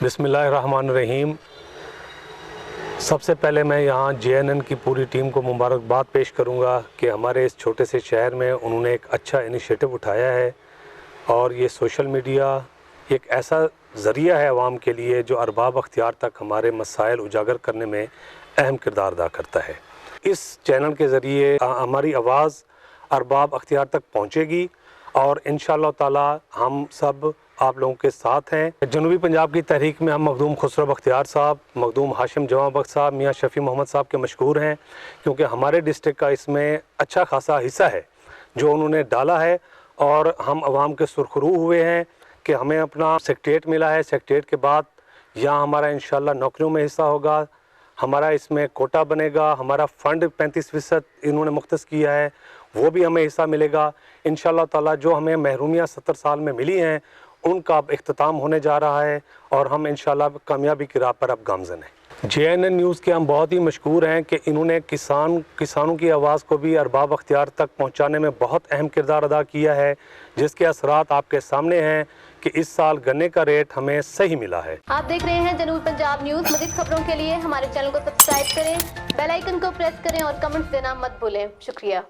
बिस्मिल्लाहिर्रहमानिर्रहीम। सबसे पहले मैं यहाँ JNN की पूरी टीम को मुबारकबाद पेश करूँगा कि हमारे इस छोटे से शहर में उन्होंने एक अच्छा इनिशिएटिव उठाया है और ये सोशल मीडिया एक ऐसा ज़रिया है आवाम के लिए जो अरबाब अख्तियार तक हमारे मसाइल उजागर करने में अहम किरदार अदा करता है। इस चैनल के ज़रिए हमारी आवाज़ अरबाब अख्तियार तक पहुँचेगी और इंशाअल्लाह ताला हम सब आप लोगों के साथ हैं। जनूबी पंजाब की तहरीक में हम मखदूम खुसरो बख्तियार साहब, मखदूम हाशिम जवां बख्श साहब, मियाँ शफ़ी मोहम्मद साहब के मशकूर हैं क्योंकि हमारे डिस्ट्रिक्ट का इसमें अच्छा खासा हिस्सा है जो उन्होंने डाला है और हम आवाम के सुरखरू हुए हैं कि हमें अपना सेक्रेटरीट मिला है। सेक्रेटरीट के बाद यहाँ हमारा इंशाअल्लाह नौकरियों में हिस्सा होगा, हमारा इसमें कोटा बनेगा, हमारा फ़ंड 35% इन्होंने मुख्तस किया है वो भी हमें हिस्सा मिलेगा इंशाअल्लाह ताला। जो हमें महरूमियाँ 70 साल में मिली हैं उनका अब इख्तिताम होने जा रहा है और हम इंशाअल्लाह कामयाबी की राह पर अब गामज़न हैं। JNN न्यूज़ के हम बहुत ही मशकूर हैं कि इन्होंने किसानों की आवाज़ को भी अरबाब अख्तियार तक पहुंचाने में बहुत अहम किरदार अदा किया है, जिसके असरात आपके सामने हैं कि इस साल गन्ने का रेट हमें सही मिला है। आप देख रहे हैं जनूबी पंजाब न्यूज़। मज़ीद खबरों के लिए हमारे चैनल को सब्सक्राइब करें, बेल आइकन को प्रेस करें और कमेंट्स देना मत भूलें। शुक्रिया।